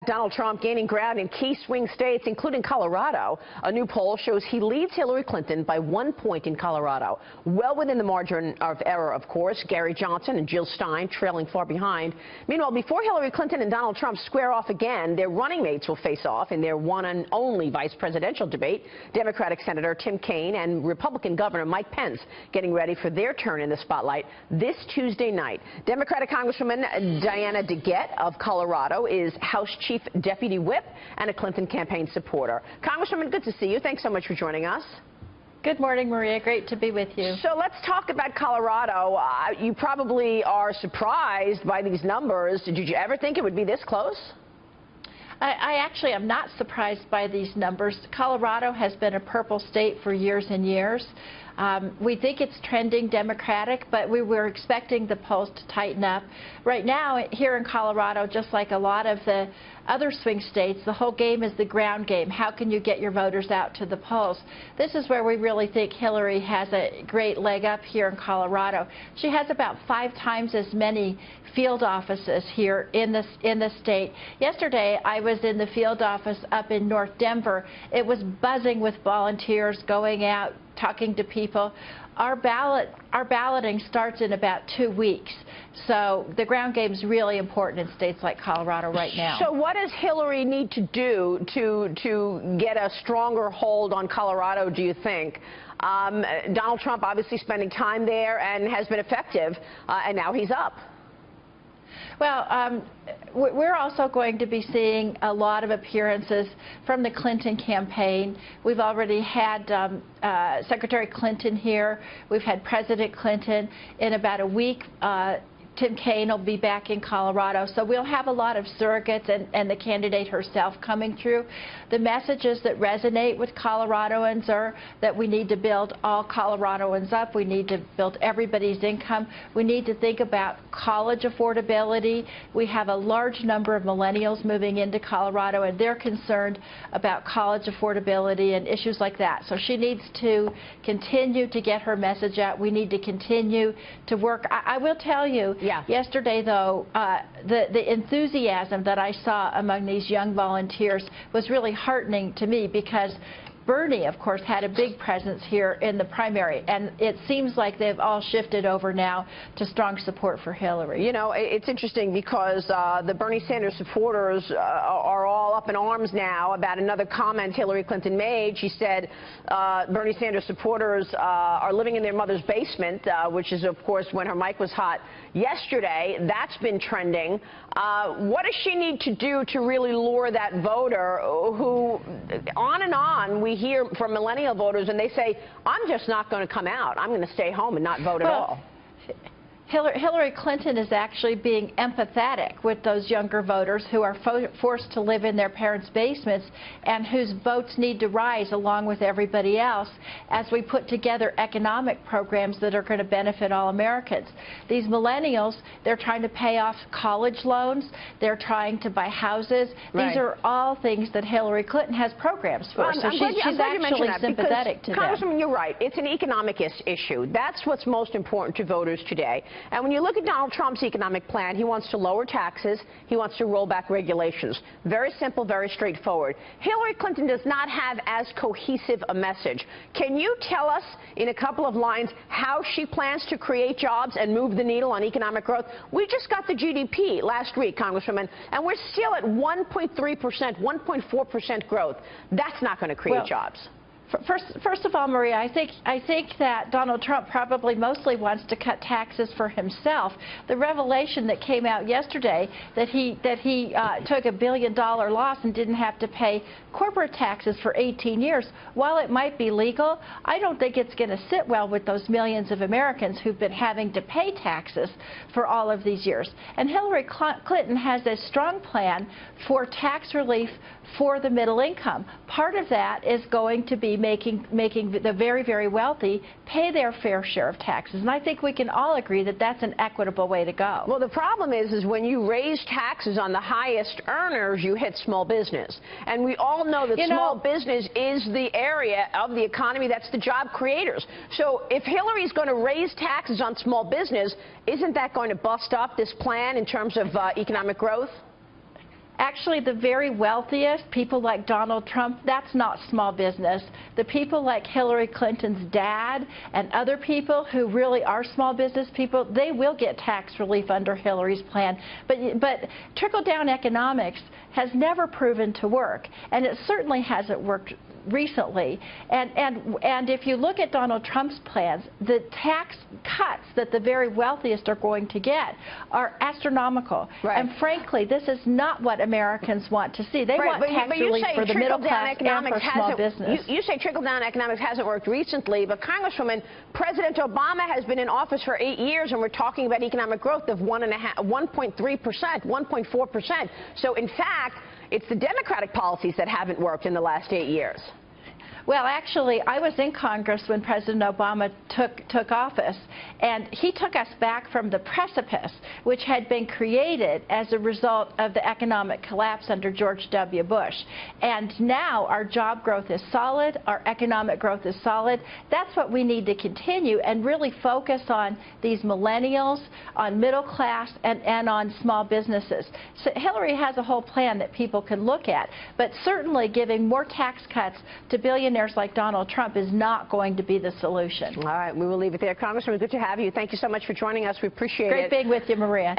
Donald Trump gaining ground in key swing states, including Colorado. A new poll shows he leads Hillary Clinton by 1 point in Colorado. Well within the margin of error, of course. Gary Johnson and Jill Stein trailing far behind. Meanwhile, before Hillary Clinton and Donald Trump square off again, their running mates will face off in their one and only vice presidential debate. Democratic Senator Tim Kaine and Republican Governor Mike Pence getting ready for their turn in the spotlight this Tuesday night. Democratic Congresswoman Diana DeGette of Colorado is House Chief Deputy Whip and a Clinton campaign supporter. Congresswoman, good to see you. Thanks so much for joining us. Good morning, Maria. Great to be with you. So let's talk about Colorado. You probably are surprised by these numbers. Did you ever think it would be this close? I actually am not surprised by these numbers. Colorado has been a purple state for years and years. We think it's trending Democratic, but we were expecting the polls to tighten up. Right now, here in Colorado, just like a lot of the other swing states, the whole game is the ground game. How can you get your voters out to the polls? This is where we really think Hillary has a great leg up here in Colorado. She has about 5 times as many field offices here in the state. Yesterday, I was in the field office up in North Denver. It was buzzing with volunteers going out, talking to people. Our balloting starts in about 2 weeks. So the ground game is really important in states like Colorado right now. So what does Hillary need to do to get a stronger hold on Colorado, do you think? Donald Trump obviously spending time there and has been effective, and now he's up. Well, we're also going to be seeing a lot of appearances from the Clinton campaign. We've already had Secretary Clinton here. We've had President Clinton. In about a week, Tim Kaine will be back in Colorado. So we'll have a lot of surrogates and the candidate herself coming through. The messages that resonate with Coloradoans are that we need to build all Coloradoans up. We need to build everybody's income. We need to think about college affordability. We have a large number of millennials moving into Colorado, and they're concerned about college affordability and issues like that. So she needs to continue to get her message out. We need to continue to work. I will tell you, yesterday, though, the enthusiasm that I saw among these young volunteers was really heartening to me, because Bernie, of course, had a big presence here in the primary, and it seems like they've all shifted over now to strong support for Hillary. You know, it's interesting because the Bernie Sanders supporters are all up in arms now about another comment Hillary Clinton made. She said Bernie Sanders supporters are living in their mother's basement, which is, of course, when her mic was hot yesterday. That's been trending. What does she need to do to really lure that voter who, on and on, we hear from millennial voters, and they say, I'm just not going to come out. I'm going to stay home and not vote at all. Hillary Clinton is actually being empathetic with those younger voters who are forced to live in their parents' basements and whose votes need to rise along with everybody else as we put together economic programs that are going to benefit all Americans. These millennials, they're trying to pay off college loans. They're trying to buy houses. Right. These are all things that Hillary Clinton has programs for. So she's actually sympathetic to them. Congresswoman, you're right. It's an economic issue. That's what's most important to voters today. And when you look at Donald Trump's economic plan, he wants to lower taxes. He wants to roll back regulations. Very simple, very straightforward. Hillary Clinton does not have as cohesive a message. Can you tell us in a couple of lines how she plans to create jobs and move the needle on economic growth? We just got the GDP last week, Congresswoman, and we're still at 1.3%, 1.4% growth. That's not going to create jobs. First of all, Maria, I think that Donald Trump probably mostly wants to cut taxes for himself. The revelation that came out yesterday that he took $1 billion loss and didn't have to pay corporate taxes for 18 years. While it might be legal, I don't think it's going to sit well with those millions of Americans who've been having to pay taxes for all of these years. And Hillary Clinton has a strong plan for tax relief for the middle income. Part of that is going to be making the very, very wealthy pay their fair share of taxes. And I think we can all agree that that's an equitable way to go. Well, the problem is when you raise taxes on the highest earners, you hit small business. And we all know that small business is the area of the economy that's the job creators. So if Hillary's going to raise taxes on small business, isn't that going to bust up this plan in terms of economic growth? Actually, the very wealthiest, people like Donald Trump, that's not small business. The people like Hillary Clinton's dad and other people who really are small business people, they will get tax relief under Hillary's plan. But trickle-down economics has never proven to work, and it certainly hasn't worked recently. And if you look at Donald Trump's plans, the tax cuts that the very wealthiest are going to get are astronomical. Right. And frankly, this is not what Americans want to see. They want tax relief for the middle class and for small business. You say trickle-down economics hasn't worked recently, but Congresswoman, President Obama has been in office for 8 years, and we're talking about economic growth of 1.3%, 1.4%. So in fact, it's the Democratic policies that haven't worked in the last 8 years. Well, actually, I was in Congress when President Obama took office, and he took us back from the precipice, which had been created as a result of the economic collapse under George W. Bush. And now our job growth is solid, our economic growth is solid. That's what we need to continue and really focus on these millennials, on middle class, and on small businesses. So Hillary has a whole plan that people can look at, but certainly giving more tax cuts to billionaires like Donald Trump is not going to be the solution. All right, we will leave it there. Congresswoman, good to have you. Thank you so much for joining us. We appreciate it. Great being with you, Maria.